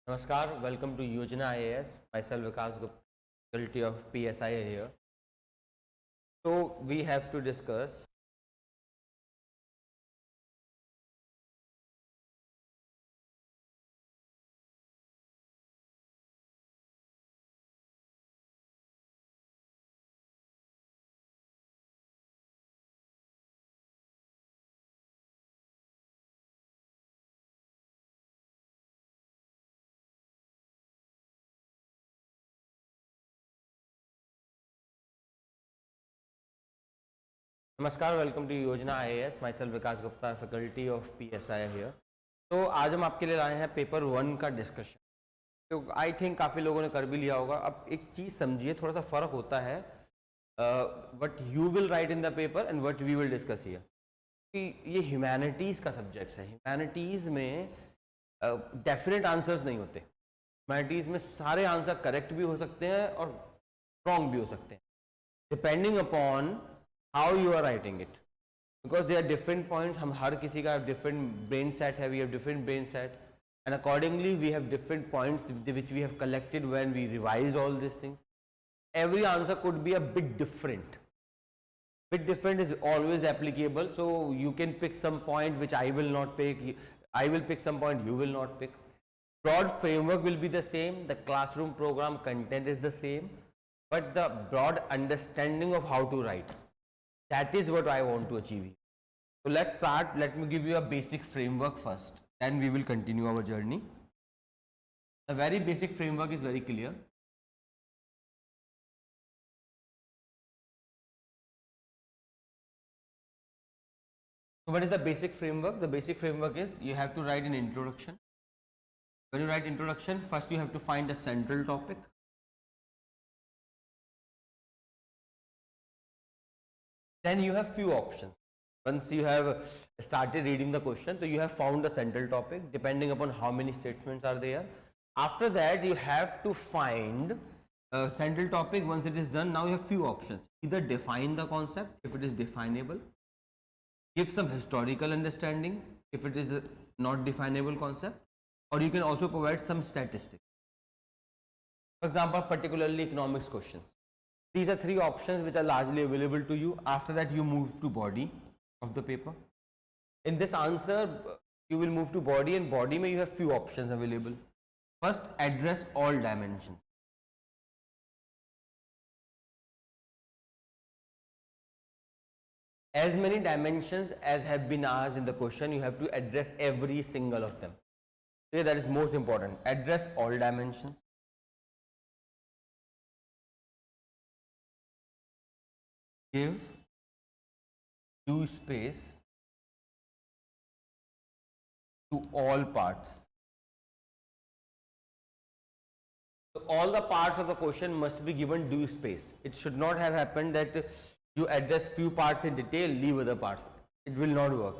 Namaskar, welcome to YOJNA IAS. Myself Vikas, Gupta, faculty of PSIR here. So we have to discuss नमस्कार, welcome to योजना IAS. My Vikas Gupta, faculty of PSIR here. तो आज हम आपके लिए लाए हैं पेपर 1 का डिस्कशन. तो आई थिंक काफ़ी लोगों ने कर भी लिया होगा. अब एक चीज़ समझिए, थोड़ा सा फ़र्क होता है what you will write in the paper and what we will discuss here. कि ये ह्यूमैनिटीज़ का सब्जेक्ट है. ह्यूमैनिटीज़ में डेफिनेट आंसर्स नहीं होते. ह्यूमैनिटीज़ में सारे आंसर करेक्ट भी हो सकते हैं और रॉन्ग भी हो सकते हैं, depending upon how you are writing it, because there are different points. हम हर किसी का different brain set है, we have different brain set, and accordingly we have different points which we have collected when we revise all these things. Every answer could be a bit different. Bit different is always applicable, so you can pick some point which I will not pick, I will pick some point you will not pick. Broad framework will be the same, the classroom program content is the same, but the broad understanding of how to write, that is what I want to achieve. So let's start. Let me give you a basic framework first, then we will continue our journey. The very basic framework is very clear. So what is the basic framework? The basic framework is you have to write an introduction. When you write introduction, first you have to find a central topic. Then you have few options. Once you have started reading the question, so you have found a central topic depending upon how many statements are there. After that, you have to find a central topic. Once it is done, now you have few options. Either define the concept if it is definable, give some historical understanding if it is a not definable concept, or you can also provide some statistics. For example, particularly economics questions. These are three options which are largely available to you. After that, you move to body of the paper. In this answer, you will move to body, and body may you have few options available. First, address all dimensions. As many dimensions as have been asked in the question, you have to address every single of them. Okay, that is most important. Address all dimensions. Give due space to all parts. So all the parts of the question must be given due space. It should not have happened that you address few parts in detail, leave other parts. It will not work.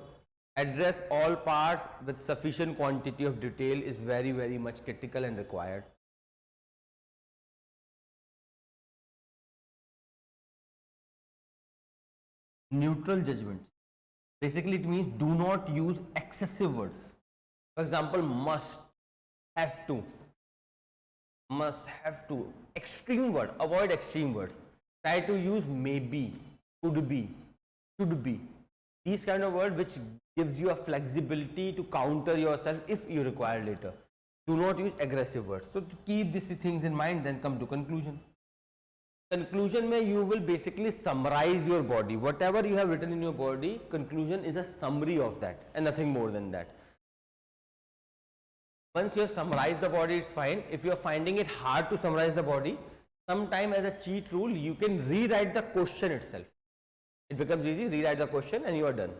Address all parts with sufficient quantity of detail is very, very much critical and required. Neutral judgments. Basically, it means do not use excessive words. For example, must, have to, extreme word. Avoid extreme words. Try to use maybe, could be, should be. These kind of words which gives you a flexibility to counter yourself if you require later. Do not use aggressive words. So to keep these things in mind, then come to conclusion. Conclusion mein you will basically summarize your body. Whatever you have written in your body, conclusion is a summary of that and nothing more than that. Once you have summarized the body, it's fine. If you are finding it hard to summarize the body, sometime as a cheat rule, you can rewrite the question itself. It becomes easy, rewrite the question and you are done.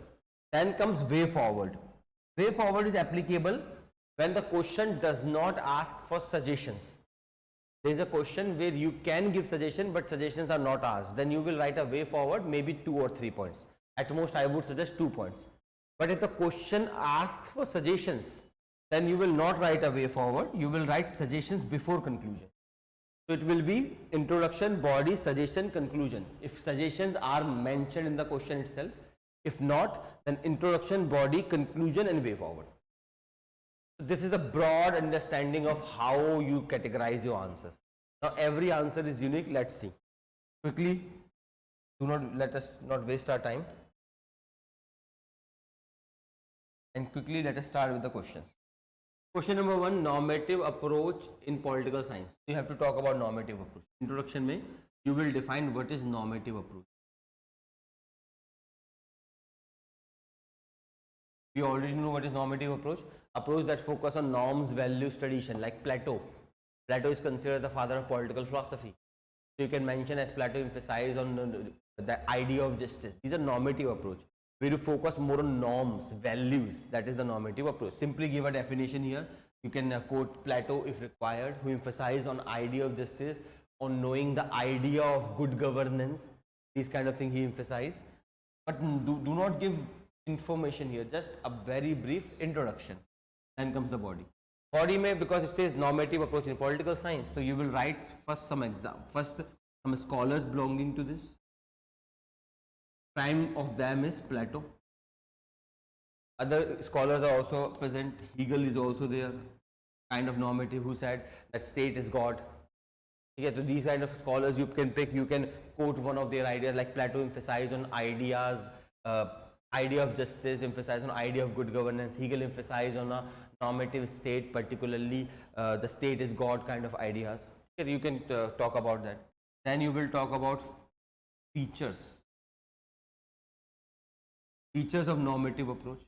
Then comes way forward. Way forward is applicable when the question does not ask for suggestions. There is a question where you can give suggestion but suggestions are not asked. Then you will write a way forward, maybe 2 or 3 points. At most I would suggest 2 points. But if the question asks for suggestions, then you will not write a way forward. You will write suggestions before conclusion. So it will be introduction, body, suggestion, conclusion. If suggestions are mentioned in the question itself, if not, then introduction, body, conclusion and way forward. This is a broad understanding of how you categorize your answers. Now every answer is unique. Let's see quickly. Let us not waste our time, and quickly let us start with the questions. Question number 1, normative approach in political science. You have to talk about normative approach. Introduction में you will define what is normative approach. We already know what is normative approach. Approach that focus on norms, values, tradition, like Plato. Plato is considered the father of political philosophy. So you can mention as Plato emphasized on the idea of justice. These are normative approach, where you focus more on norms, values. That is the normative approach. Simply give a definition here. You can quote Plato if required, who emphasized on idea of justice, on knowing the idea of good governance. These kind of thing he emphasized. But do not give information here, just a very brief introduction. Then comes the body. Body may, because it says normative approach in political science, so you will write first some some scholars belonging to this. Prime of them is Plato. Other scholars are also present. Hegel is also there, kind of normative, who said that state is God. Okay, so these kind of scholars you can pick. You can quote one of their ideas, like Plato emphasized on ideas, idea of justice, emphasized on idea of good governance. Hegel emphasized on a normative state, particularly the state is God kind of ideas. Okay, you can talk about that. Then you will talk about features of normative approach,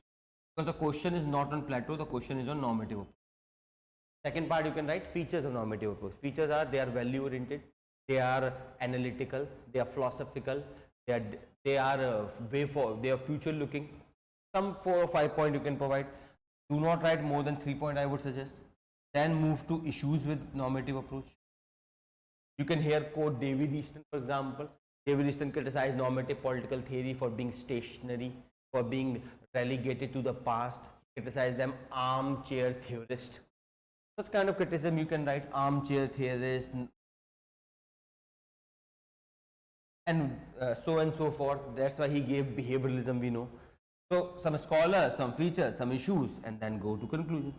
because the question is not on Plato, the question is on normative approach. Second part, you can write features of normative approach. Features are, they are value oriented, they are analytical, they are philosophical, they are future looking. Some 4 or 5 points you can provide. Do not write more than 3 points, I would suggest. Then move to issues with normative approach. You can here quote David Easton, for example. David Easton criticized normative political theory for being stationary, for being relegated to the past. Criticize them armchair theorist. Such kind of criticism you can write, armchair theorist, and so and so forth. That's why he gave behavioralism, we know. So some scholars, some features, some issues, and then go to conclusion.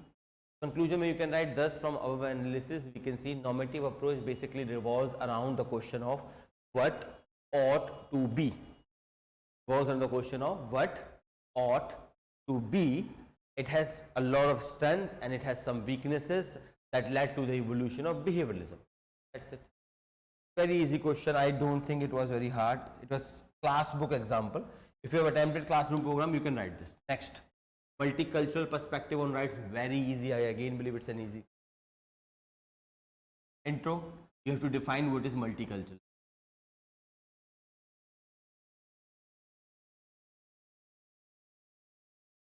Conclusion you can write, thus from our analysis we can see normative approach basically revolves around the question of what ought to be. Revolves around the question of what ought to be. It has a lot of strength and it has some weaknesses that led to the evolution of behavioralism. That's it. Very easy question. I don't think it was very hard. It was class book example. If you have attempted classroom program, you can write this. Next, multicultural perspective on rights. Very easy. I again believe it's an easy. Intro. You have to define what is multicultural.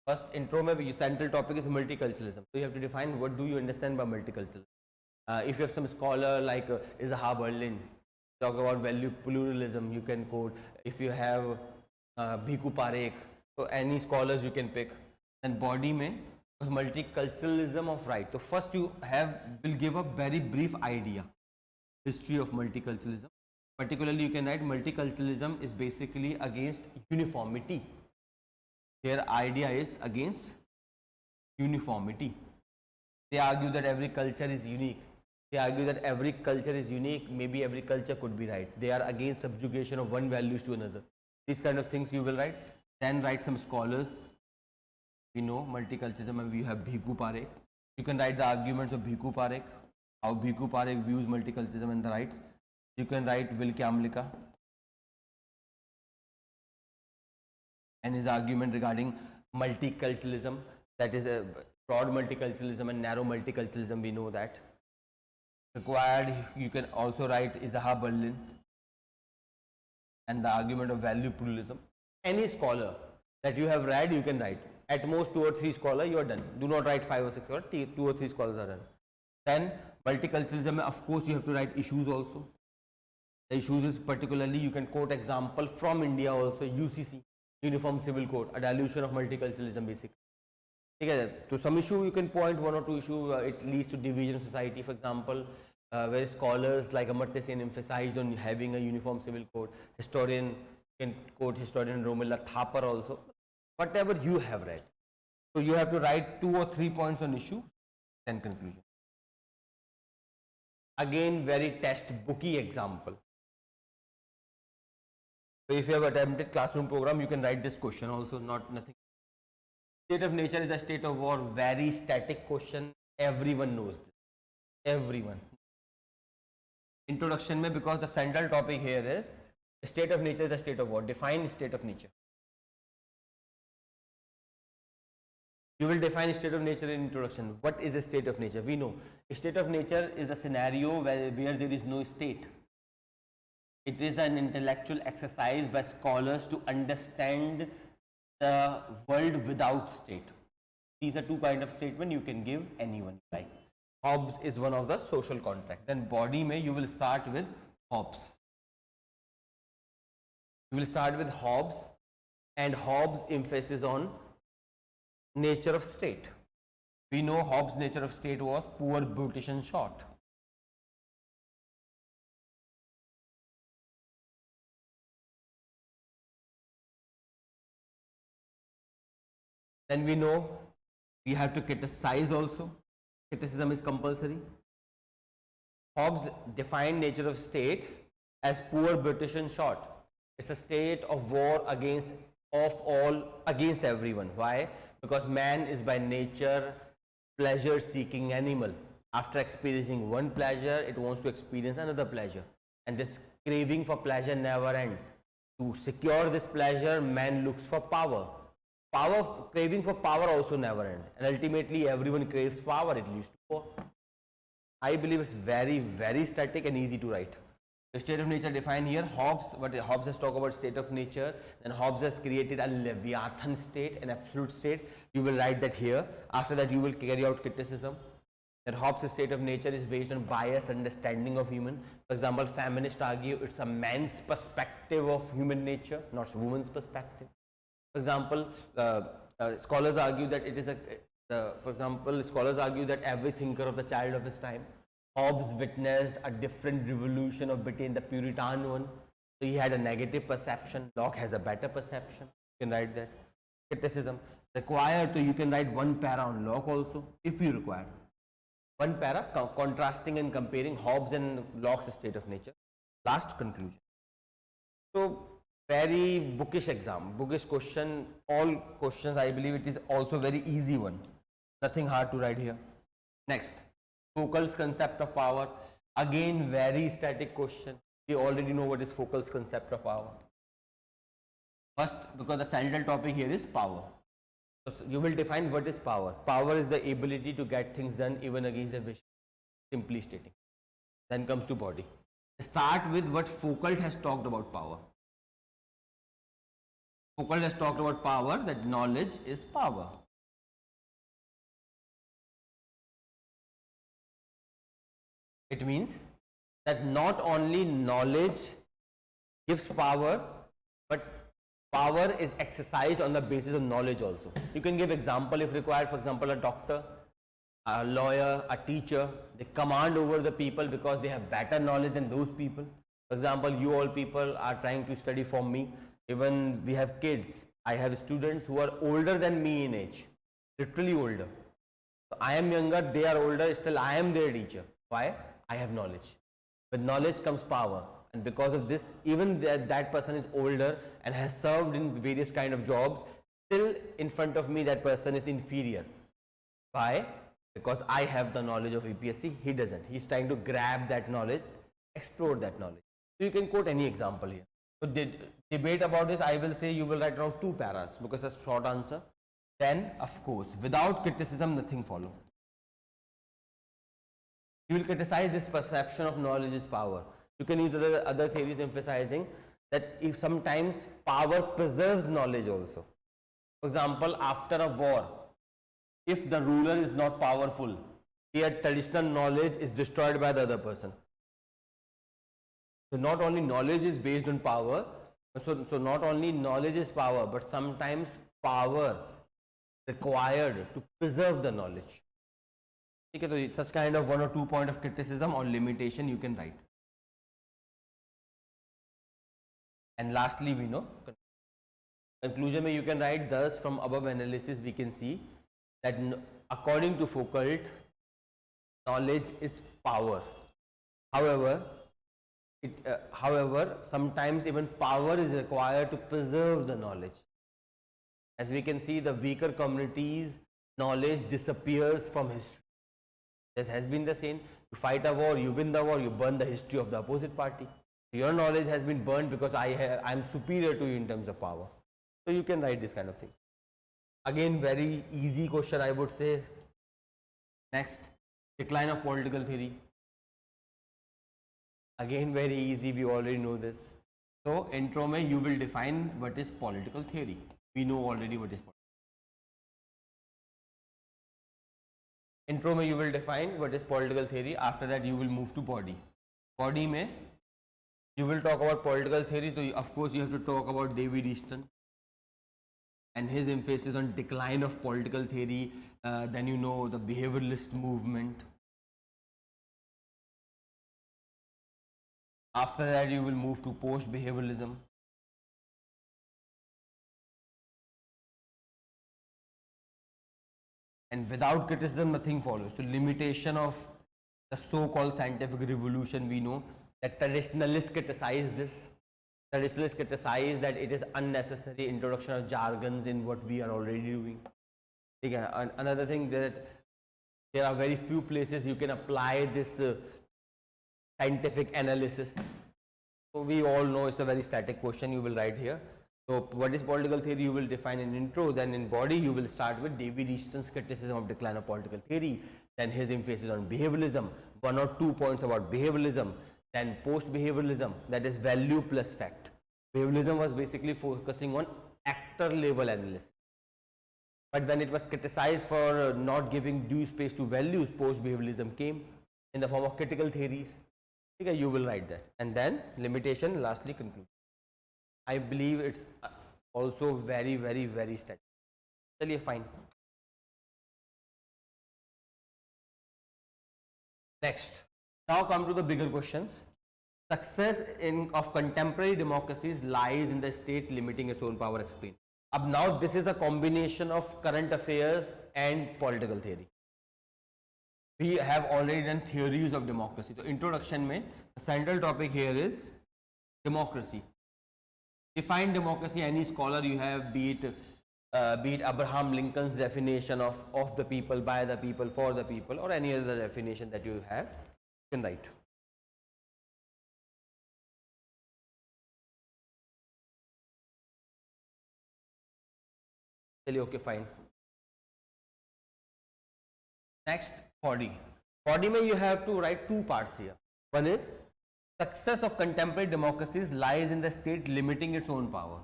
First intro mein central topic is multiculturalism. So you have to define what do you understand by multiculturalism. If you have some scholar like Isaiah Berlin, talk about value pluralism, you can quote. If you have Bhikkhu Parekh, so any scholars you can pick. And body mein multiculturalism of right. So first you will give a very brief idea, history of multiculturalism. Particularly you can write multiculturalism is basically against uniformity. Their idea is against uniformity. They argue that every culture is unique. Maybe every culture could be right. They are against subjugation of one values to another. These kind of things you will write. Then write some scholars. We know multiculturalism, and we have Bhikkhu Parekh. You can write the arguments of Bhikkhu Parekh, how Bhikkhu Parekh views multiculturalism and the rights. You can write Vilkyamlika and his argument regarding multiculturalism, that is a broad multiculturalism and narrow multiculturalism, we know that. Required, you can also write Isaiah Berlin's and the argument of value pluralism. Any scholar that you have read, you can write. At most 2 or 3 scholars, you are done. Do not write 5 or 6 scholars, 2 or 3 scholars are done. Then multiculturalism, of course you have to write issues also. The issues is particularly, you can quote example from India also, UCC, Uniform Civil Code, a dilution of multiculturalism basically. Okay, so some issue you can point 1 or 2 issue, it leads to division of society, for example, where scholars like Amartya Sen emphasized on having a uniform civil code. Historian, you can quote historian Romila Thapar also. Whatever you have read. So you have to write 2 or 3 points on issue, then conclusion. Again, very textbooky example. So if you have attempted classroom program, you can write this question also, not nothing. State of nature is a state of war. Very static question. Everyone knows this. Everyone. Introduction mein, because the central topic here is state of nature is a state of war. Define state of nature. You will define state of nature in introduction. What is a state of nature? We know a state of nature is a scenario where there is no state. It is an intellectual exercise by scholars to understand the world without state. These are two kinds of statement you can give anyone. Like Hobbes is one of the social contract. Then body may you will start with Hobbes. You will start with Hobbes, and Hobbes emphasis on nature of state. We know Hobbes' nature of state was poor, brutish and short. Then we know we have to criticize also. Criticism is compulsory. Hobbes defined nature of state as poor, brutish and short. It's a state of war against everyone. Why? Because man is by nature pleasure seeking animal. After experiencing one pleasure, it wants to experience another pleasure, and this craving for pleasure never ends. To secure this pleasure, man looks for power. Craving for power also never ends, and ultimately everyone craves power. It leads to war. I believe it's very, very static and easy to write. The state of nature defined here. Hobbes has talked about state of nature, and Hobbes has created a Leviathan state, an absolute state. You will write that here. After that, you will carry out criticism. That Hobbes' state of nature is based on biased understanding of human. For example, feminists argue it's a man's perspective of human nature, not woman's perspective. For example, scholars argue that it is scholars argue that every thinker of the child of his time. Hobbes witnessed a different revolution between the Puritan one. So he had a negative perception. Locke has a better perception. You can write that. Criticism. Required, so you can write one para on Locke also, if you require. One para contrasting and comparing Hobbes and Locke's state of nature. Last conclusion. So very bookish exam, bookish question. All questions, I believe it is also very easy one. Nothing hard to write here. Next. Foucault's concept of power. Again, very static question. We already know what is Foucault's concept of power. First, because the central topic here is power. So you will define what is power. Power is the ability to get things done even against the wish. Simply stating. Then comes to body. Start with what Foucault has talked about power. Foucault has talked about power, that knowledge is power. It means that not only knowledge gives power, but power is exercised on the basis of knowledge also. You can give example if required. For example, a doctor, a lawyer, a teacher, they command over the people because they have better knowledge than those people. For example, you all people are trying to study for me. Even we have kids. I have students who are older than me in age, literally older. So I am younger, they are older, still I am their teacher. Why? I have knowledge. With knowledge comes power, and because of this, even that person is older and has served in various kind of jobs, still in front of me that person is inferior. Why? Because I have the knowledge of UPSC, he doesn't. He's trying to grab that knowledge, explore that knowledge. So you can quote any example here. So debate about this, I will say you will write around 2 paras because that's a short answer. Then of course, without criticism nothing follows. You will criticize this perception of knowledge is power. You can use other theories emphasizing that if sometimes power preserves knowledge also. For example, after a war, if the ruler is not powerful, their traditional knowledge is destroyed by the other person. So not only knowledge is based on power, so not only knowledge is power, but sometimes power required to preserve the knowledge. Okay, so such kind of 1 or 2 point of criticism or limitation you can write. And lastly, we know conclusion mein you can write, thus from above analysis we can see that according to Foucault, knowledge is power. However, however, sometimes even power is required to preserve the knowledge. As we can see, the weaker communities' knowledge disappears from history. This has been the same. You fight a war, you win the war, you burn the history of the opposite party. Your knowledge has been burned because I am superior to you in terms of power. So you can write this kind of thing. Again, very easy question, I would say. Next, decline of political theory. Again, very easy, we already know this. So intro mein you will define what is political theory. We know already what is political. Intro mein you will define what is political theory. After that you will move to body. Body mein you will talk about political theory. So of course you have to talk about David Easton and his emphasis on decline of political theory. Then you know the behavioralist movement. After that you will move to post-behavioralism. And without criticism nothing follows. So limitation of the so-called scientific revolution, we know that traditionalists criticize this. Traditionalists criticize that it is unnecessary introduction of jargons in what we are already doing. Okay. Another thing, that there are very few places you can apply this scientific analysis. So we all know it's a very static question you will write here. So what is political theory you will define in intro. Then in body you will start with David Easton's criticism of decline of political theory. Then his emphasis on behavioralism, 1 or 2 points about behavioralism. Then post-behavioralism, that is value plus fact. Behavioralism was basically focusing on actor level analysis. But when it was criticized for not giving due space to values, post-behavioralism came in the form of critical theories. Okay, you will write that. And then limitation, lastly conclusion. I believe it's also very static. Chaliye, fine. Next, now come to the bigger questions. Success of contemporary democracies lies in the state limiting its own power, explain. Now this is a combination of current affairs and political theory. We have already done theories of democracy. So introduction mein, the central topic here is democracy. Define democracy, any scholar you have, be it Abraham Lincoln's definition of the people, by the people, for the people, or any other definition that you have, you can write. Okay, fine. Next, body. Body mein you have to write 2 parts here. One is success of contemporary democracies lies in the state limiting its own power.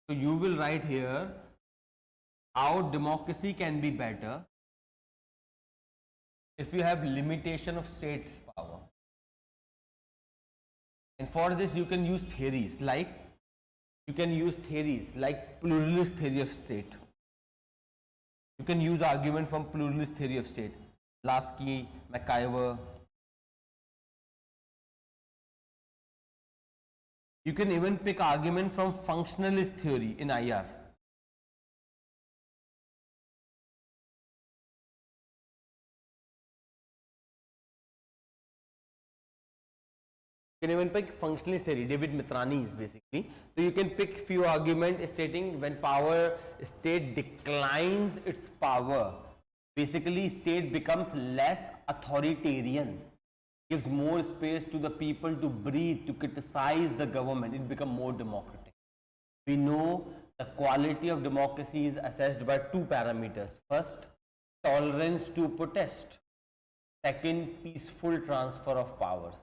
So you will write here how democracy can be better if you have limitation of state's power. And for this you can use theories like pluralist theory of state. You can use argument from pluralist theory of state, Lasky, McIver. You can even pick argument from functionalist theory in IR. You can even pick functionalist theory, David Mitrani's basically. So you can pick few arguments stating when state declines its power, basically state becomes less authoritarian, gives more space to the people to breathe, to criticize the government, it becomes more democratic. We know the quality of democracy is assessed by 2 parameters. First, tolerance to protest. Second, peaceful transfer of powers.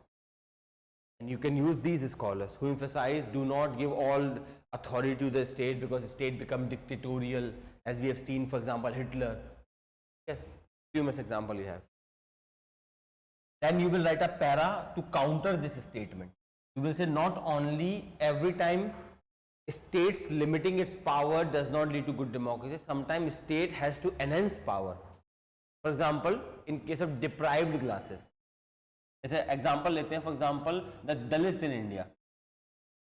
And you can use these scholars who emphasize do not give all authority to the state because the state becomes dictatorial, as we have seen, for example, Hitler. Yes, famous example you have. Then you will write a para to counter this statement. You will say not only every time states limiting its power does not lead to good democracy, sometimes state has to enhance power. For example, in case of deprived classes, example lete hain, for example, the Dalits in India.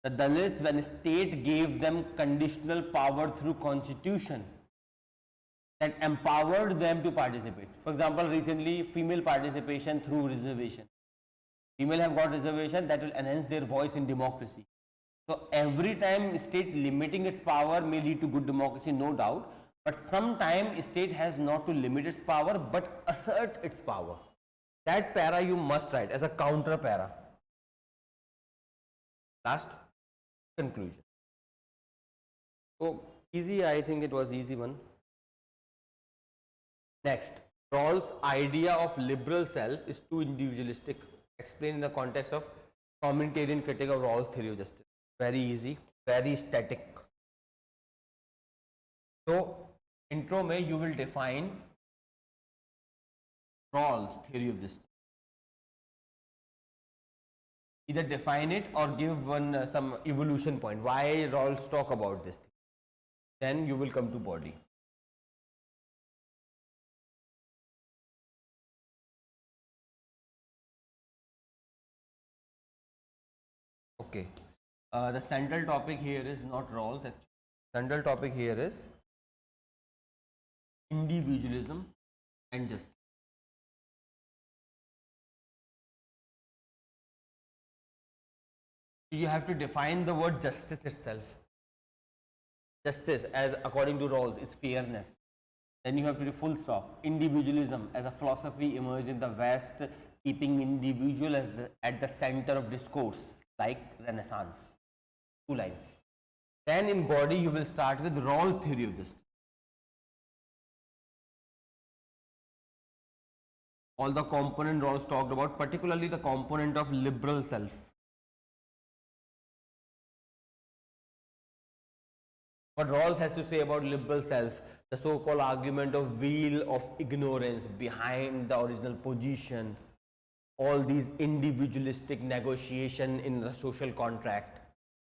The Dalits, when state gave them conditional power through constitution, that empowered them to participate. For example, recently female participation through reservation. Female have got reservation, that will enhance their voice in democracy. So every time state limiting its power may lead to good democracy, no doubt, but sometime state has not to limit its power but assert its power. That para you must write as a counter para. Last, conclusion. So easy, I think it was easy one. Next, Rawls' idea of liberal self is too individualistic. Explained in the context of communitarian critique of Rawls' theory of justice. Very easy, very static. So intro mein you will define Rawls' theory of justice. Either define it or give one some evolution point. Why Rawls talk about this thing. Then you will come to body. Okay. The central topic here is not Rawls. Actually, central topic here is individualism and justice. You have to define the word justice itself. Justice, as according to Rawls, is fairness. Then you have to do full stop. Individualism as a philosophy emerged in the West, keeping individual as at the center of discourse, like Renaissance. 2 lines. Then in body you will start with Rawls' theory of justice. All the component Rawls talked about, particularly the component of liberal self. What Rawls has to say about liberal self, the so-called argument of wheel of ignorance behind the original position, all these individualistic negotiation in the social contract,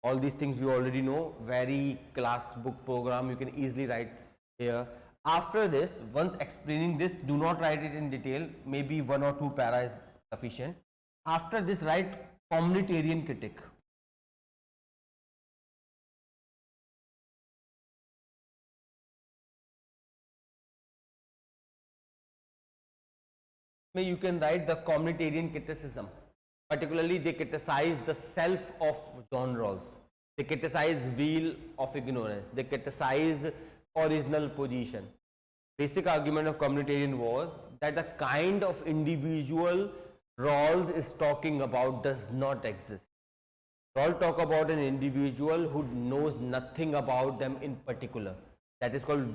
all these things you already know, very class book program, you can easily write here. After this, once explaining this, do not write it in detail, maybe 1 or 2 para is sufficient. After this, write communitarian critique. You can write the communitarian criticism. Particularly, they criticize the self of John Rawls. They criticize wheel of ignorance. They criticize original position. Basic argument of communitarian was that the kind of individual Rawls is talking about does not exist. Rawls talk about an individual who knows nothing about them in particular. That is called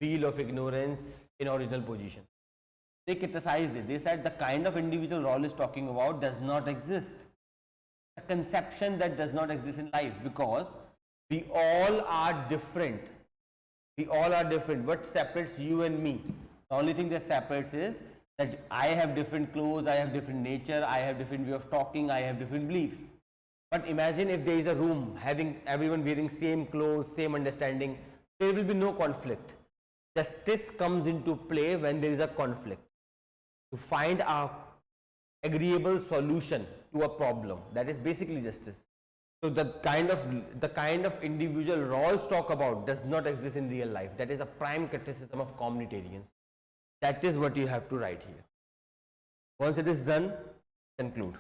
wheel of ignorance in original position. They criticized it. They said the kind of individual Rawls is talking about does not exist. A conception that does not exist in life, because we all are different. We all are different. What separates you and me? The only thing that separates is that I have different clothes, I have different nature, I have different way of talking, I have different beliefs. But imagine if there is a room having everyone wearing same clothes, same understanding, there will be no conflict. Justice comes into play when there is a conflict. To find a agreeable solution to a problem, that is basically justice. So the kind of individual Rawls talk about does not exist in real life. That is a prime criticism of communitarians. That is what you have to write here. Once it is done, conclude.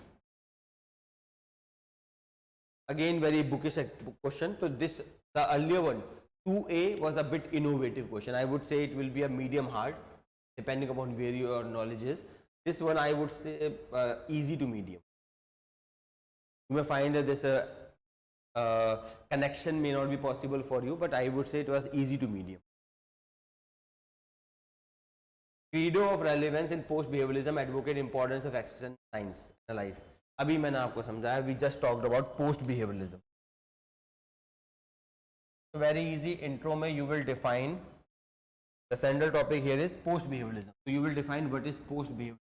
Again, very bookish question. So this, the earlier one, 2A was a bit innovative question. I would say it will be a medium hard, depending upon where your knowledge is. This one I would say easy to medium. You may find that this connection may not be possible for you, but I would say it was easy to medium. Credo of relevance in post-behavioralism advocate importance of action science analyze. अभी मैंने आपको समझाया. We just talked about post-behavioralism. Very easy. Intro में you will define. The central topic here is post-behavioralism. So you will define what is post-behavioralism.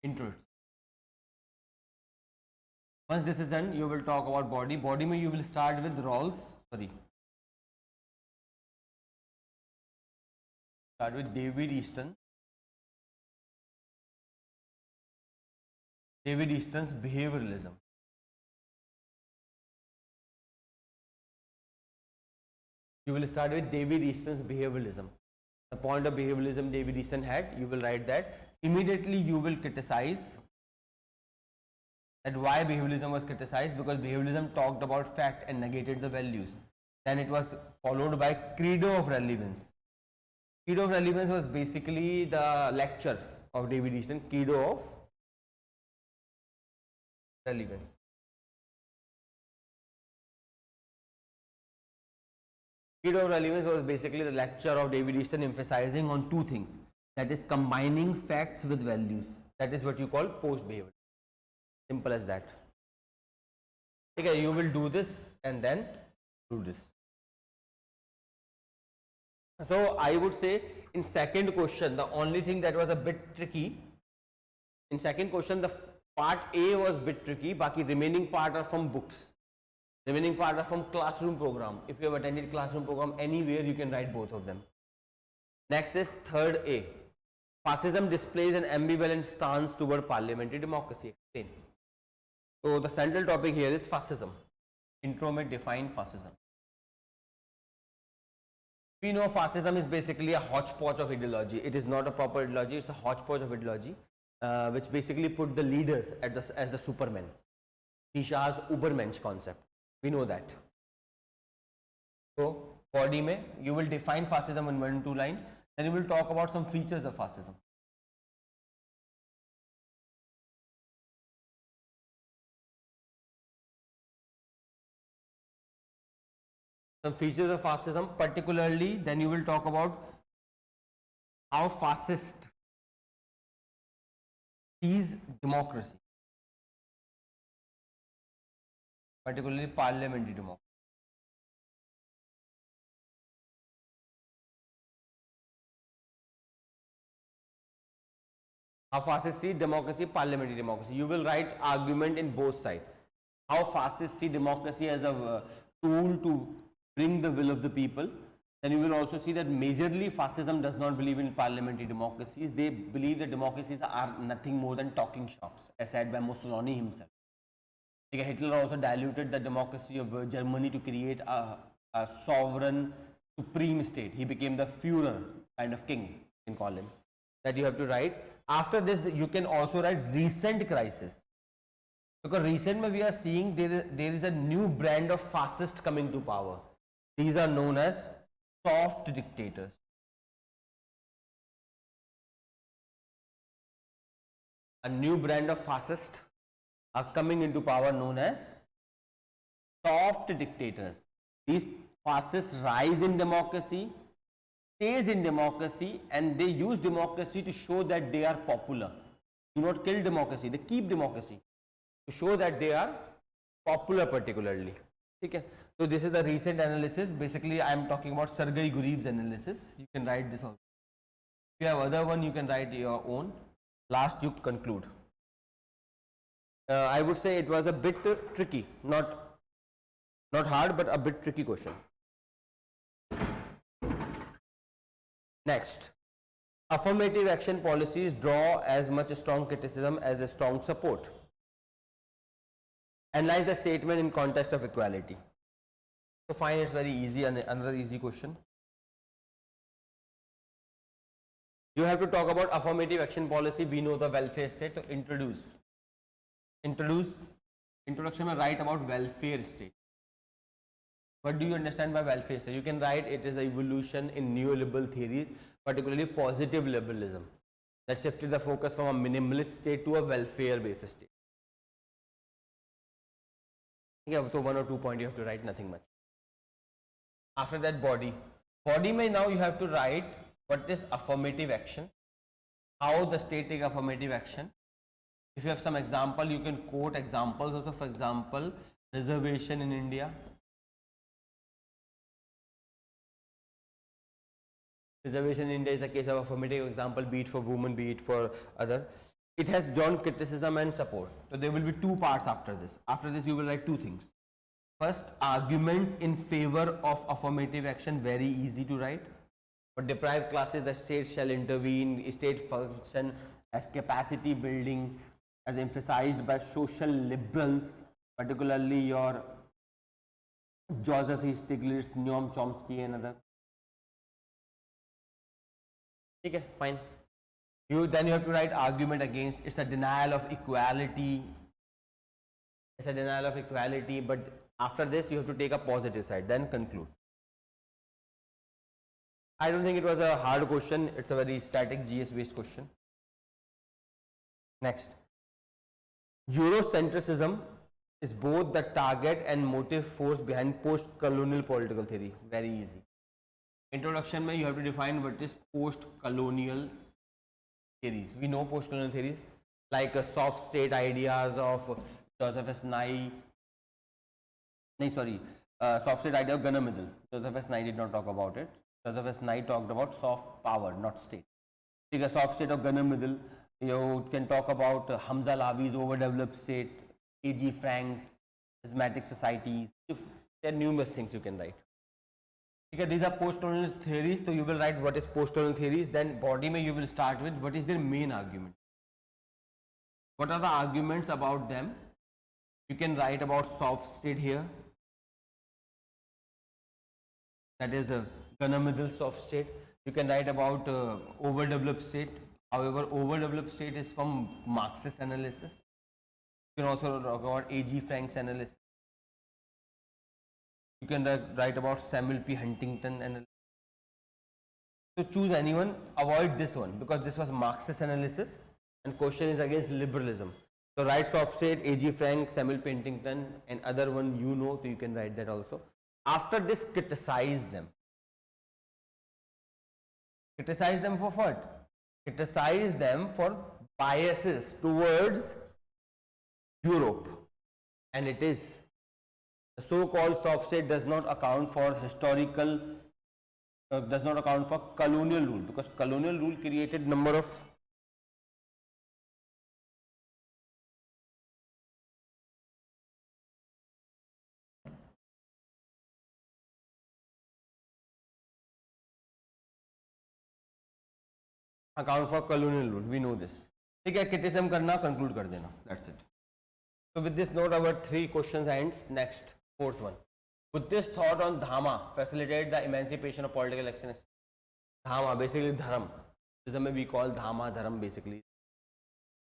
Intro. Once this is done, you will talk about body. Body mein you will start with Rawls. Start with David Easton. David Easton's behavioralism. You will start with David Easton's behavioralism. The point of behavioralism David Easton had, you will write that. Immediately you will criticize that why behavioralism was criticized, because behavioralism talked about fact and negated the values. Then it was followed by credo of relevance. Credo of relevance was basically the lecture of David Easton, credo of relevance. Credo of relevance was basically the lecture of David Easton emphasizing on two things, that is combining facts with values. That is what you call post behavior. Simple as that. Okay, you will do this and then do this. So I would say in second question, the only thing that was a bit tricky, in second question the part A was bit tricky, baki remaining part are from books. Remaining part are from classroom program. If you have attended classroom program anywhere, you can write both of them. Next is third A. Fascism displays an ambivalent stance toward parliamentary democracy. Explain. So the central topic here is fascism. Intro may define fascism. We know fascism is basically a hodgepodge of ideology. It is not a proper ideology, it's a hodgepodge of ideology, which basically put the leaders as the supermen. Shah's Ubermensch concept. We know that. So, body mein, you will define fascism in 1 and 2 lines, then you will talk about some features of fascism. Some features of fascism, particularly, then you will talk about how fascist sees democracy, particularly parliamentary democracy. How fascists see democracy, parliamentary democracy. You will write argument in both sides. How fascists see democracy as a tool to bring the will of the people. Then you will also see that majorly fascism does not believe in parliamentary democracies. They believe that democracies are nothing more than talking shops, as said by Mussolini himself. Hitler also diluted the democracy of Germany to create a sovereign supreme state. He became the Führer kind of king, you can call him. That you have to write. After this, you can also write recent crisis. Because recently we are seeing there is a new brand of fascist coming to power. These are known as soft dictators. A new brand of fascists are coming into power known as soft dictators. These fascists rise in democracy, stays in democracy, and they use democracy to show that they are popular. Do not kill democracy, they keep democracy to show that they are popular particularly. Okay. So this is the recent analysis. Basically, I am talking about Sergei Gurev's analysis. You can write this also. If you have other one, you can write your own. Last, you conclude. I would say it was a bit tricky, not hard, but a bit tricky question. Next, affirmative action policies draw as much strong criticism as a strong support. Analyze the statement in context of equality. So fine, it's very easy, and another easy question. You have to talk about affirmative action policy. We know the welfare state. So introduction may write about welfare state. What do you understand by welfare state? You can write it is an evolution in neoliberal theories, particularly positive liberalism, that shifted the focus from a minimalist state to a welfare based state. Yeah, so 1 or 2 points you have to write, nothing much. After that, body may now you have to write what is affirmative action, how the state take affirmative action. If you have some example, you can quote examples also. For example, reservation in India. Reservation in India is a case of affirmative example, be it for women, be it for other. It has drawn criticism and support. So there will be 2 parts after this. After this, you will write 2 things. First, arguments in favor of affirmative action, very easy to write. For deprived classes, the state shall intervene, state function as capacity building, as emphasized by social liberals, particularly your Joseph E. Stiglitz, Noam Chomsky, and other. Okay, fine. Then you have to write argument against. It's a denial of equality. It's a denial of equality, but after this you have to take a positive side, then conclude. I don't think it was a hard question. It's a very static GS based question. Next, Eurocentrism is both the target and motive force behind post-colonial political theory. Very easy. Introduction mein you have to define what is post-colonial theories. We know post-colonial theories like soft state ideas of Joseph S. Nye. Soft state idea of Gunnar-Myrdal. Joseph S. Nye did not talk about it. Joseph S. Nye talked about soft power, not state. Take a soft state of Gunnar-Myrdal. You can talk about Hamza Lavi's overdeveloped state, A.G. Frank's charismatic societies. There are numerous things you can write. Okay, these are post-colonial theories, so you will write what is post-colonial theories. Then body mein you will start with what is their main argument. What are the arguments about them? You can write about soft state here. That is a Gunnar-Myrdal soft state. You can write about overdeveloped state. However, overdeveloped state is from Marxist analysis. You can also talk about A.G. Frank's analysis. You can write about Samuel P. Huntington analysis. So choose anyone, avoid this one because this was Marxist analysis and question is against liberalism. So write soft state, A.G. Frank, Samuel P. Huntington, and other one you know, so you can write that also. After this, criticize them. Criticize them for what? Criticize them for biases towards Europe, and it is the so-called soft state does not account for historical, does not account for colonial rule, because colonial rule created number of account for colonial rule. We know this. ठीक है, criticism करना, conclude कर देना. That's it. So with this note, our 3 questions ends. Next, 4th one. Buddhist thought on Dhamma facilitated the emancipation of political action. Dhamma, basically Dharam. Buddhism we call Dhamma, Dharam basically.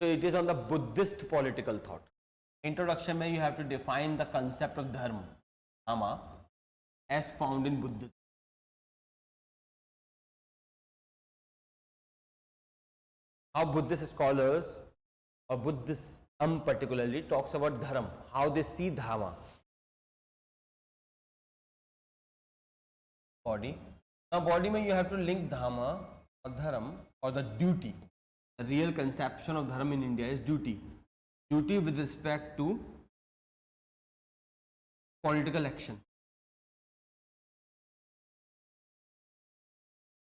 So it is on the Buddhist political thought. Introduction mein you have to define the concept of Dharma, Dhamma, as found in Buddhism. How Buddhist scholars or Buddhism particularly talks about Dharam, how they see Dhamma. Body. Now body mein you have to link Dhamma or Dharam or the duty. The real conception of Dharam in India is duty. Duty with respect to political action.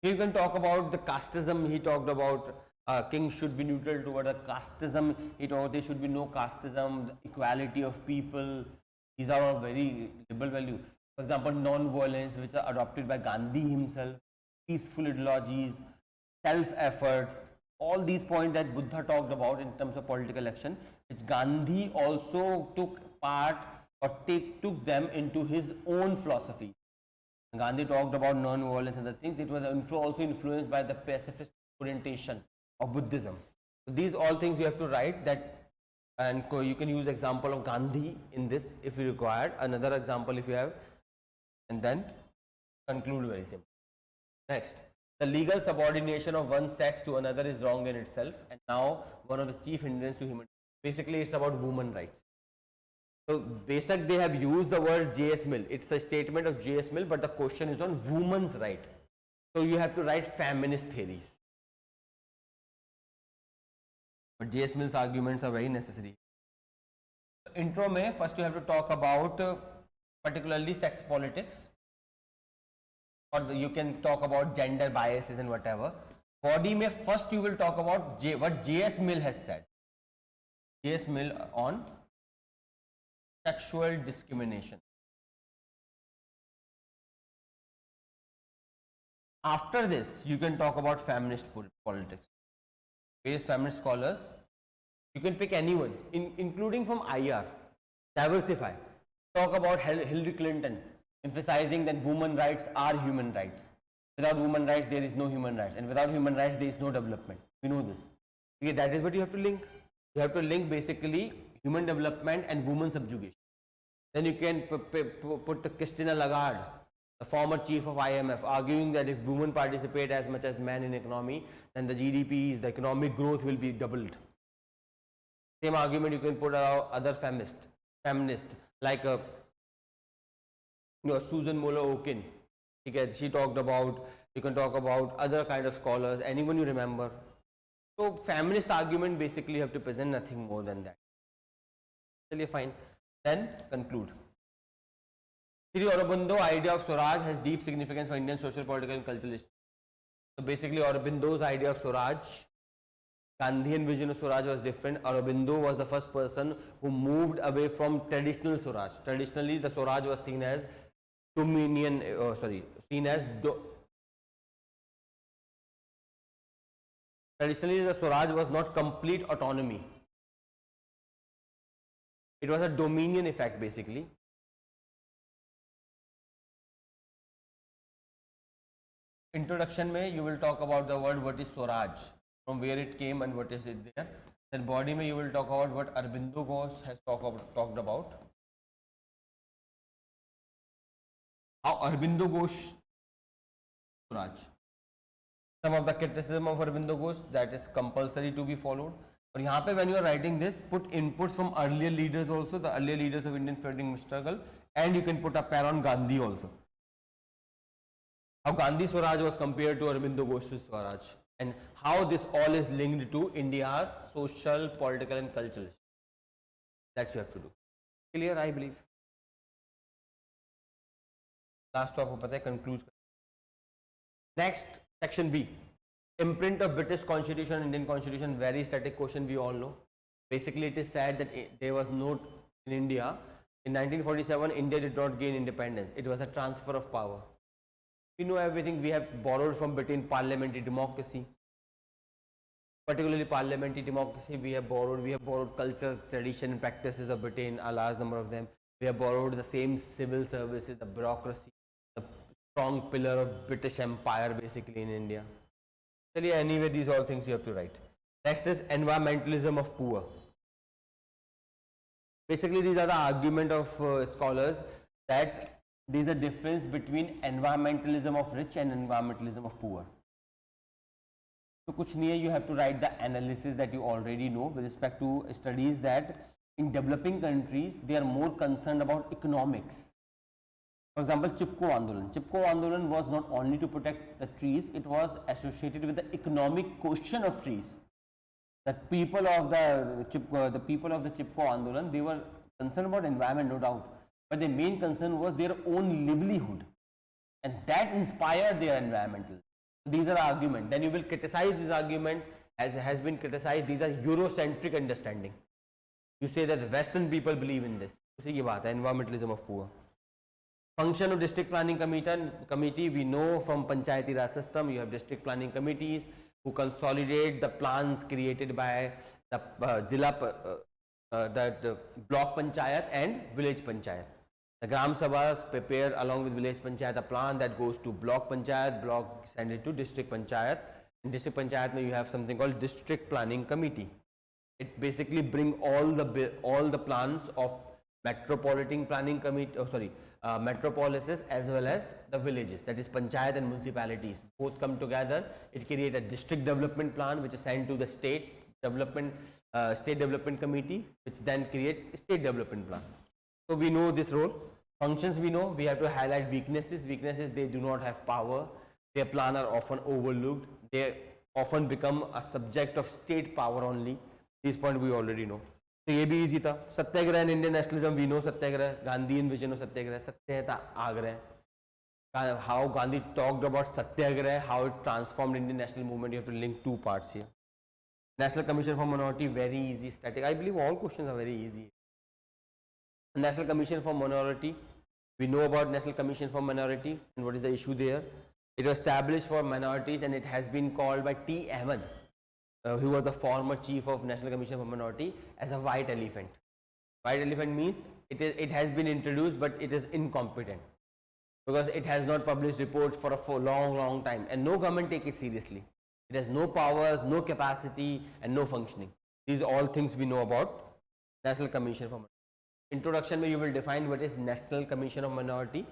You can talk about the casteism. He talked about kings should be neutral toward the casteism. He told there should be no casteism, the equality of people. These are all very liberal values. For example, non-violence, which are adopted by Gandhi himself, peaceful ideologies, self-efforts, all these points that Buddha talked about in terms of political action, which Gandhi also took part or took them into his own philosophy. Gandhi talked about non-violence and other things. It was also influenced by the pacifist orientation of Buddhism. So these all things you have to write that, and you can use example of Gandhi in this if you required, another example if you have, and then conclude very simple. Next, the legal subordination of one sex to another is wrong in itself, and now one of the chief hindrances to human. Basically, it's about women rights. So basic they have used the word J.S. Mill. It's a statement of J.S. Mill, but the question is on women's right. So you have to write feminist theories. But J.S. Mill's arguments are very necessary. Intro mein first you have to talk about particularly sex politics, or you can talk about gender biases and whatever. Body mein first you will talk about what J.S. Mill has said. J.S. Mill on sexual discrimination. After this, you can talk about feminist politics. Various feminist scholars, you can pick anyone, including from IR, diversify. Talk about Hillary Clinton, emphasizing that women rights are human rights. Without women rights, there is no human rights, and without human rights, there is no development. We know this. Okay, that is what you have to link. You have to link basically human development and women subjugation. Then you can put Christina Lagarde, the former chief of IMF, arguing that if women participate as much as men in economy, then the GDP, the economic growth will be doubled. Same argument you can put out other feminists like Susan Moller-Okin. She talked about, you can talk about other kind of scholars, anyone you remember. So feminist argument basically you have to present, nothing more than that. Really fine. Then conclude. Sri Aurobindo idea of Swaraj has deep significance for Indian social, political and cultural history. So basically Aurobindo's idea of Swaraj, Gandhian vision of Swaraj was different. Aurobindo was the first person who moved away from traditional Swaraj. Traditionally the Swaraj was seen as dominion, traditionally the Swaraj was not complete autonomy. It was a dominion effect basically. Introduction mein you will talk about the word what is Swaraj, from where it came and what is it there. Then body mein you will talk about what Aurobindo Ghosh has talked about. How Aurobindo Ghosh Swaraj. Some of the criticism of Aurobindo Ghosh that is compulsory to be followed. But यहाँ पे when you are writing this, put inputs from earlier leaders also, the earlier leaders of Indian freedom struggle, and you can put a pair on Gandhi also. How Gandhi Swaraj was compared to Aurobindo Ghosh's Swaraj, and how this all is linked to India's social, political and cultural. That's you have to do. Clear, I believe. Last to आपको पता है conclude. Next, section B. Imprint of British Constitution, Indian Constitution, very static question we all know. Basically, it is said that there was no in India. In 1947, India did not gain independence. It was a transfer of power. We know everything. We have borrowed from Britain parliamentary democracy. Particularly parliamentary democracy, we have borrowed cultures, tradition and practices of Britain, a large number of them. We have borrowed the same civil services, the bureaucracy, the strong pillar of British Empire basically in India. Anyway, these all things you have to write. Next is environmentalism of poor. Basically, these are the argument of scholars that there is a difference between environmentalism of rich and environmentalism of poor. So, kuch nahi hai, you have to write the analysis that you already know with respect to studies that in developing countries they are more concerned about economics. For example, Chipko Andolan. Chipko Andolan was not only to protect the trees, it was associated with the economic question of trees. The people of the Chipko Andolan, they were concerned about environment, no doubt, but their main concern was their own livelihood, and that inspired their environmental. These are arguments. Then you will criticize this argument as has been criticized. These are Eurocentric understanding. You say that Western people believe in this. उसी की बात है, environmentalism of poor. Function of district planning committee, we know from Panchayati Raj system, you have district planning committees who consolidate the plans created by the the block panchayat and village panchayat. The Gram Sabhas prepare along with village panchayat a plan that goes to block panchayat, block send it to district panchayat. In district panchayat you have something called district planning committee. It basically bring all the plans of metropolitan planning committee, metropolises as well as the villages, that is panchayat and municipalities, both come together. It create a district development plan which is sent to the state development committee, which then create state development plan. So we know this role. Functions we know. We have to highlight weaknesses. They do not have power. Their plan are often overlooked. They often become a subject of state power only. This point we already know. So ये भी easy था. सत्याग्रह and Indian nationalism we know Satyagraha. Gandhian vision of सत्याग्रह. सत्य आग्रह. How Gandhi talked about Satyagraha, how it transformed Indian national movement. You have to link two parts here. National Commission for Minority, very easy, static. I believe all questions are very easy. National Commission for Minority, we know about National Commission for Minority and what is the issue there. It was established for minorities and it has been called by T. Ahmed, who was the former chief of National Commission for Minority, as a white elephant. White elephant means it has been introduced but it is incompetent. because it has not published reports for a long time, and no government take it seriously. It has no powers, no capacity, and no functioning. These are all things we know about National Commission for Minority. Introduction में you will define what is National Commission of Minority,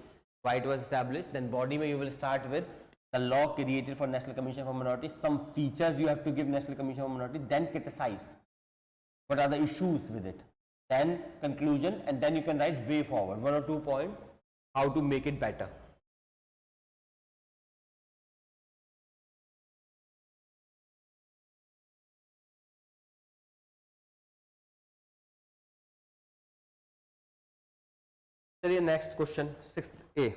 why it was established. Then body में you will start with the law created for National Commission for Minority, some features you have to give National Commission for Minority, then criticize what are the issues with it, then conclusion, and then you can write way forward, 1 or 2 points how to make it better. Next question, 6th A.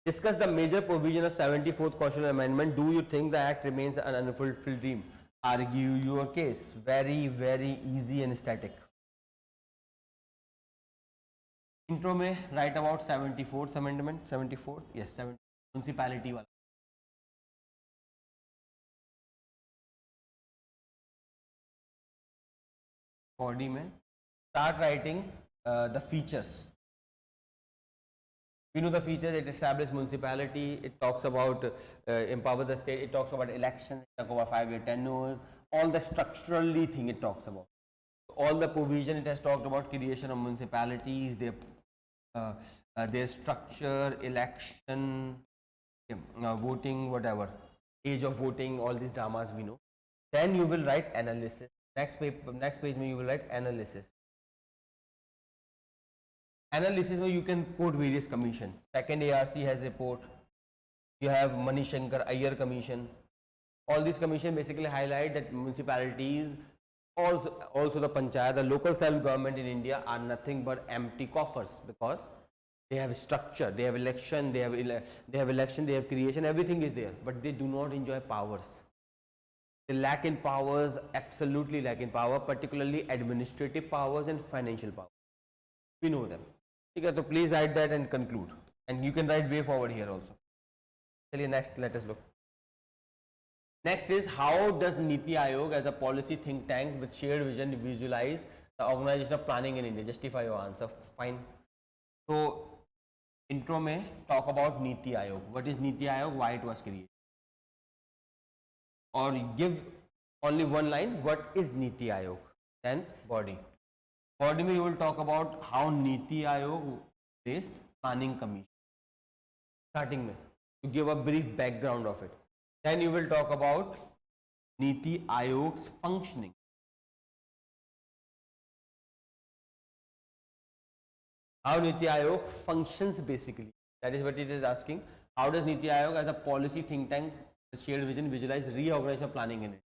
Discuss the major provision of 74th Constitutional Amendment. Do you think the Act remains an unfulfilled dream? Argue your case. Very easy and static. Intro में write about 74th Amendment. 74th, yes, 70 municipality वाला. Body में start writing the features. We know the features. It establishes municipality. It talks about empower the state. It talks about elections. It talks about 5-year tenures. All the structurally thing it talks about. All the provision it has talked about: creation of municipalities, their structure, election, voting, whatever, age of voting. All these dramas we know. Then you will write analysis. Next page you will write analysis. Analysis where you can quote various commission. Second ARC has report. You have Mani Shankar Iyer commission. All these commission basically highlight that municipalities, also the panchayat, the local self-government in India, are nothing but empty coffers, because they have structure, they have election, they have creation, everything is there, but they do not enjoy powers. They lack in powers, absolutely lack in power, particularly administrative powers and financial powers. We know them. Okay, so please write that and conclude, and you can write way forward here also. Next, let us look. Next is, how does Niti Aayog as a policy think tank with shared vision visualize the organization of planning in India? Justify your answer. Fine. So intro में talk about Niti Aayog. What is Niti Aayog? Why it was created? Or give only one line. What is Niti Aayog? Then body. Body में you will talk about how Niti Aayog based planning commission. Starting में to give a brief background of it. Then you will talk about Niti Aayog's functioning. How Niti Aayog functions basically. That is what it is asking. How does Niti Aayog as a policy think tank with shared vision visualize reorganization planning in it?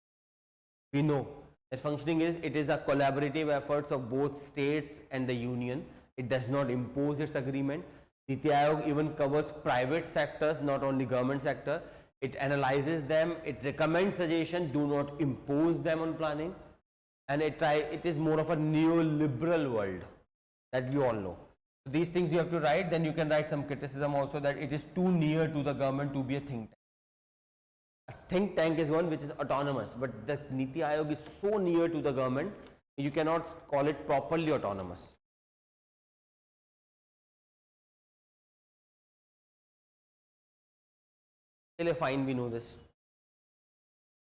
We know that functioning is, it is a collaborative efforts of both states and the union. It does not impose its agreement. Niti Aayog even covers private sectors, not only government sector. It analyzes them, it recommends suggestions, do not impose them on planning, and it is more of a neoliberal world that we all know. These things you have to write. Then you can write some criticism also, that it is too near to the government to be a think tank. A think tank is one which is autonomous, but the Niti Aayog is so near to the government, you cannot call it properly autonomous. Fine, we know this.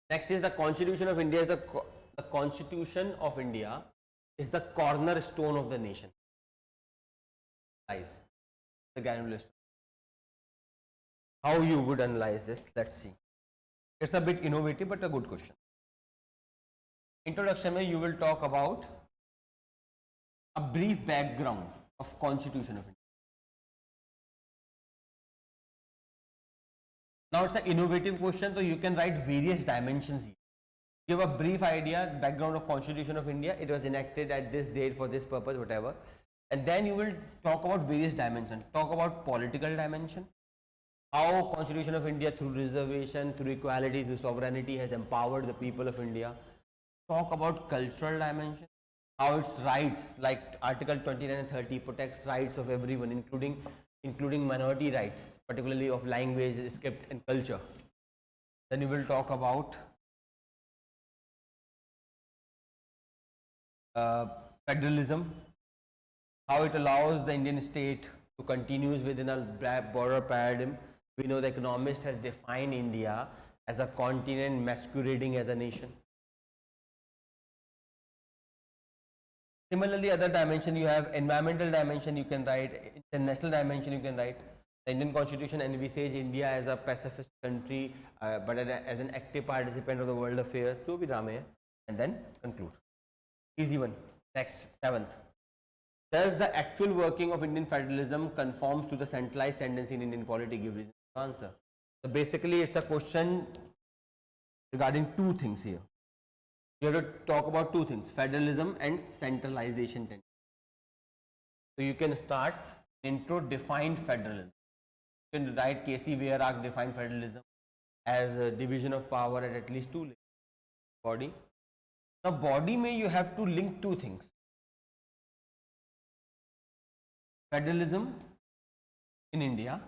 Next is the Constitution of India. The Constitution of India is the cornerstone of the nation. The granular stone. How you would analyze this? Let's see. It's a bit innovative, but a good question. Introduction में you will talk about a brief background of Constitution of India. Now it's an innovative question, so you can write various dimensions here. Give a brief idea, background of Constitution of India. It was enacted at this date for this purpose, whatever. And then you will talk about various dimensions. Talk about political dimension. How Constitution of India through reservation, through equality, through sovereignty has empowered the people of India. Talk about cultural dimension. How its rights, like Article 29 and 30, protects rights of everyone, including minority rights, particularly of language, script and culture. Then we will talk about federalism, how it allows the Indian state to continues within a broader paradigm. We know the economist has defined India as a continent masquerading as a nation. Similarly, other dimension you have environmental dimension you can write, international dimension you can write. The Indian Constitution envisages India as a pacifist country, but as an active participant of the world affairs. जो भी ड्रामे है, and then conclude. Easy one. Next, 7th. Does the actual working of Indian federalism conforms to the centralized tendency in Indian polity? Give reason to answer. So basically, it's a question regarding two things here. You have to talk about two things: federalism and centralization tendency. So you can start intro. Defined federalism. You can write K.C. Weirach defined federalism as a division of power at least two levels. Body. Now, body may you have to link two things. Federalism in India.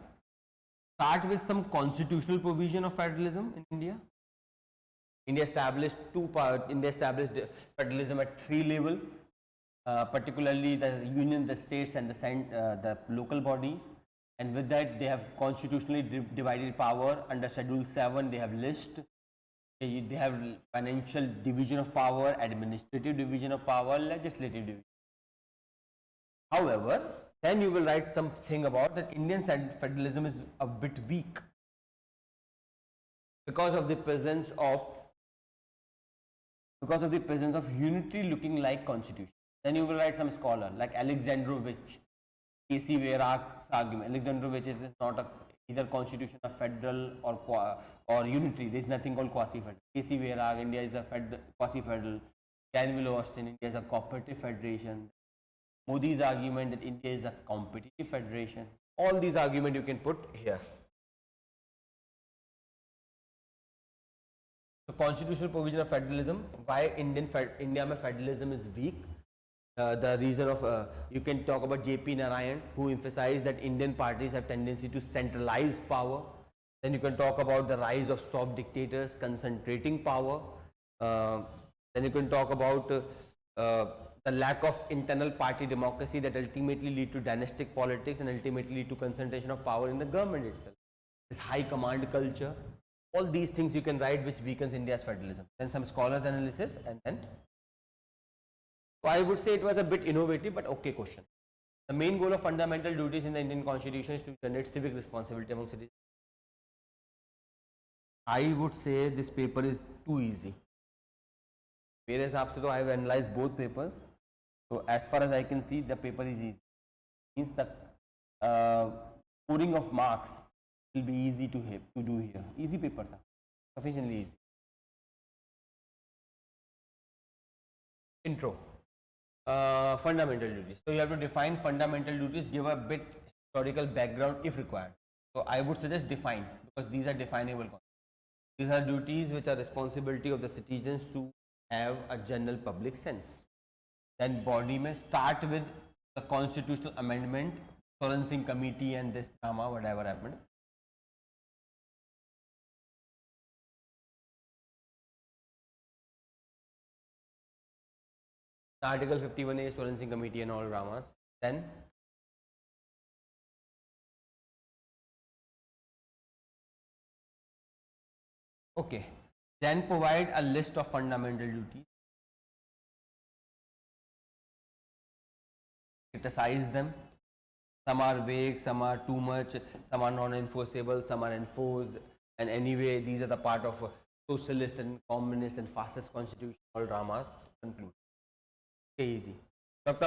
Start with some constitutional provision of federalism in India. India established federalism at 3 levels, particularly the union, the states, and the local bodies. And with that, they have constitutionally divided power. Under Schedule 7, they have list. They have financial division of power, administrative division of power, legislative division. However, then you will write something about that Indian federalism is a bit weak because of the presence of unitary looking like constitution. Then you will write some scholar like Alexandrovich, K.C. Weirach's argument. Alexandrovich is not either constitution of federal or unitary. There is nothing called quasi-federal. K.C. Weirach, India is a quasi-federal. Canville Austin, India is a cooperative federation. Modi's argument that India is a competitive federation. All these arguments you can put here. So constitutional provision of federalism. Why India federalism is weak? The reason of you can talk about J.P. Narayan, who emphasized that Indian parties have tendency to centralize power. Then you can talk about the rise of soft dictators concentrating power. Then you can talk about the lack of internal party democracy that ultimately lead to dynastic politics and ultimately lead to concentration of power in the government itself. This high command culture. All these things you can write which weakens India's federalism. Then some scholars analysis, and then. So I would say it was a bit innovative, but okay question. The main goal of fundamental duties in the Indian Constitution is to generate civic responsibility among citizens. I would say this paper is too easy. Whereas after I have analyzed both papers. So as far as I can see, the paper is easy. Means the scoring of marks will be easy to do here. Easy paper tha. Sufficiently easy. Intro. Fundamental duties. So you have to define fundamental duties, give a bit historical background if required. So I would suggest define, because these are definable concepts. These are duties which are responsibility of the citizens to have a general public sense. Then body may start with the constitutional amendment, Soren Singh committee and this drama, whatever happened. Article 51A, Soren Singh committee and all dramas. Then okay, then provide a list of fundamental duties. Criticize them. Some are vague, some are too much, some are non-enforceable, some are enforced, and anyway these are the part of socialist and communist and fascist constitution. All dramas. Conclude. Okay, easy. Dr.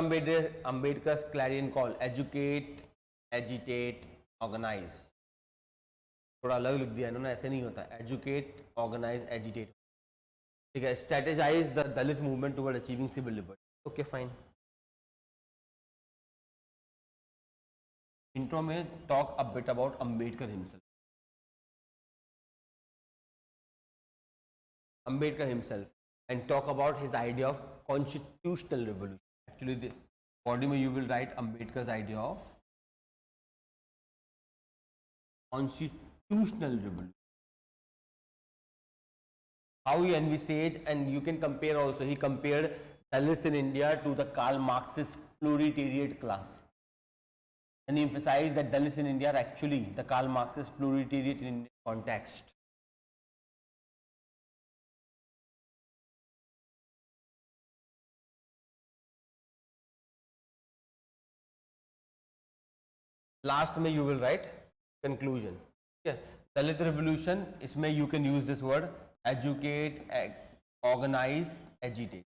Ambedkar's clarion call: educate, agitate, organize. थोड़ा अलग लिख दिया इन्होंने, ऐसे नहीं होता. Educate, organize, agitate. ठीक है. Strategize the Dalit movement toward achieving civil liberty. Okay, fine. Intro में talk a bit about Ambedkar himself. Ambedkar himself, and talk about his idea of constitutional revolution. Actually, the body में you will write Ambedkar's idea of constitutional revolution. How he envisaged, and you can compare also. He compared Dalits in India to the Karl Marxist proletariat class. and he emphasized that Dalits in India are actually the Karl Marxist proletariat in Indian context. Last में you will write conclusion. Okay. Dalit revolution, इसमें you can use this word educate, organize, agitate.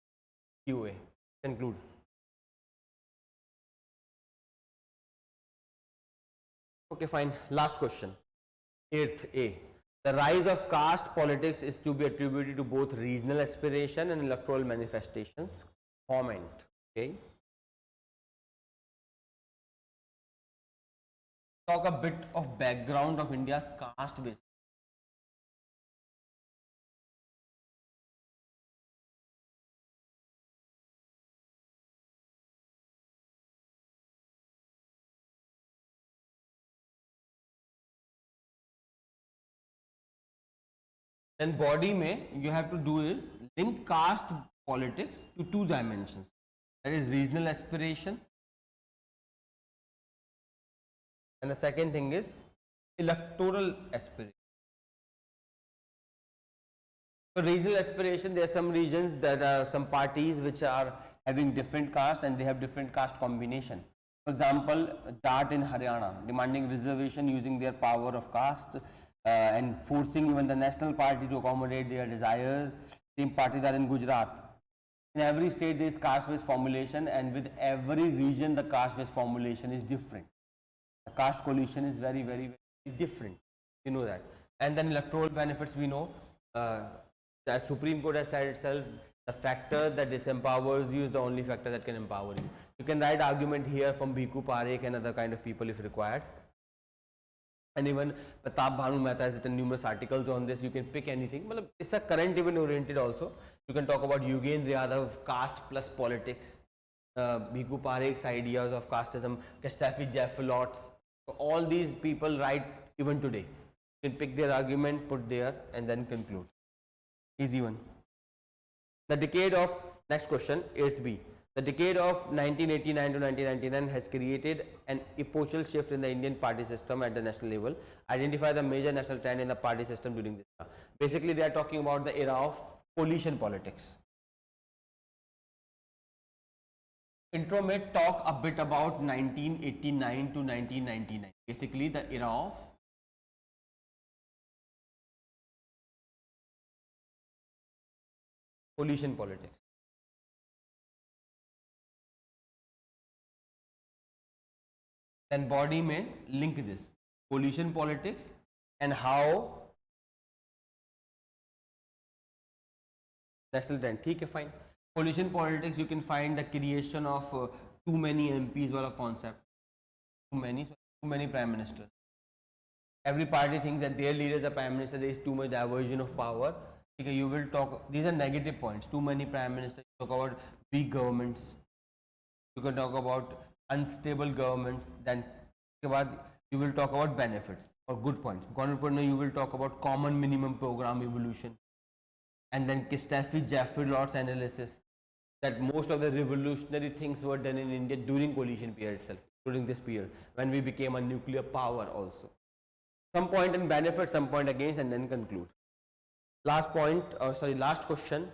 QA. Conclude. Okay, fine. Last question. 8th A. The rise of caste politics is to be attributed to both regional aspiration and electoral manifestations. Comment. Okay. Talk a bit of background of India's caste base. Then body में you have to do is link caste politics to two dimensions. That is regional aspiration, and the second thing is electoral aspiration. So regional aspiration, there are some regions that are some parties which are having different caste and they have different caste combination. For example, Jat in Haryana demanding reservation using their power of caste and forcing even the national party to accommodate their desires. Same parties are in Gujarat. In every state there is caste-based formulation, and with every region the caste-based formulation is different. The caste coalition is very, very, very different. You know that. And then electoral benefits, we know. The Supreme Court has said itself, the factor that disempowers you is the only factor that can empower you. You can write argument here from Bhikkhu Parekh and other kind of people if required. And even Pratap Bhanu Mehta has written numerous articles on this. You can pick anything. It's a current event oriented also. You can talk about Yogendra Yadav, caste plus politics, Bhikkhu Parekh's ideas of casteism, Kastaffi Jeffalots. So all these people write even today. You can pick their argument, put there, and then conclude. Easy one. The decade of, next question, 8th B. The decade of 1989 to 1999 has created an epochal shift in the Indian party system at the national level. Identify the major national trend in the party system during this era. Basically, they are talking about the era of coalition politics. Intro may talk a bit about 1989 to 1999. Basically, the era of coalition politics. Then body may link this coalition politics and how national trend. Okay, fine. Coalition politics, you can find the creation of too many MPs wala concept. Too many prime ministers. Every party thinks that their leader is a prime minister. There is too much diversion of power. Okay, you will talk. These are negative points. Too many prime ministers. You talk about weak governments. You can talk about unstable governments. Then you will talk about benefits or good points. You will talk about common minimum program evolution, and then Kastaffi Jeffalots analysis that most of the revolutionary things were done in India during coalition period itself, during this period when we became a nuclear power also. Some point in benefit, some point against, and then conclude. Last point, last question.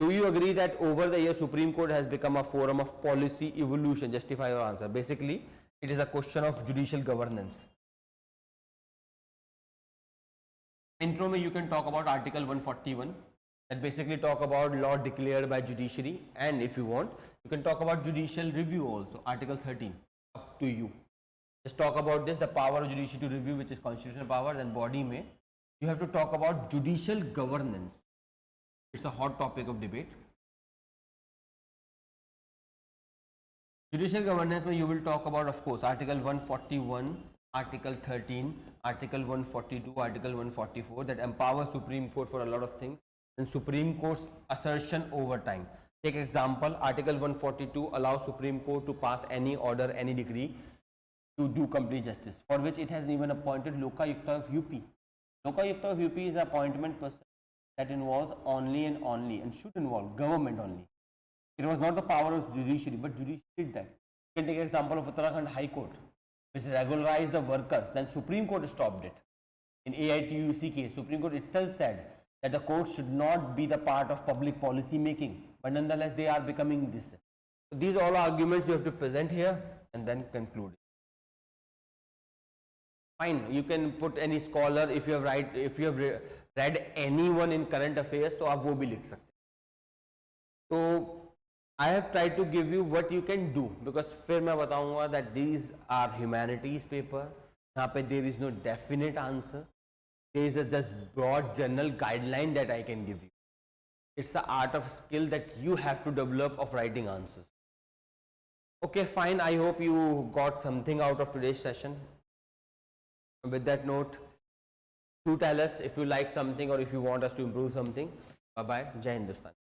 Do you agree that over the years Supreme Court has become a forum of policy evolution? Justify your answer. Basically, it is a question of judicial governance. Intro mein you can talk about Article 141 that basically talk about law declared by judiciary, and if you want, you can talk about judicial review also. Article 13, up to you. Just talk about this, the power of judiciary to review, which is constitutional power. Then body mein you have to talk about judicial governance. It's a hot topic of debate. Judicial governance mein you will talk about, of course, Article 141, Article 13, Article 142, Article 144 that empower Supreme Court for a lot of things, and Supreme Court's assertion over time. Take example, Article 142 allows Supreme Court to pass any order, any decree to do complete justice, for which it has even appointed Lokayukta of UP. Lokayukta of UP is an appointment person that involves only and should involve government only. It was not the power of judiciary, but judiciary did that. You can take an example of Uttarakhand High Court. which regularize the workers, then Supreme Court stopped it. In AITUC case, Supreme Court itself said that the courts should not be the part of public policy making, but nonetheless they are becoming this. So these all arguments you have to present here and then conclude. Fine, you can put any scholar if you have read anyone in current affairs, so आप वो भी लिख सकते. So I have tried to give you what you can do, because फिर मैं बताऊंगा that these are humanities paper. यहाँ पे there is no definite answer. There is a just broad general guideline that I can give you. It's the art of skill that you have to develop of writing answers. Okay, fine. I hope you got something out of today's session. With that note, do tell us if you like something or if you want us to improve something. Bye bye. Jai Hindustan.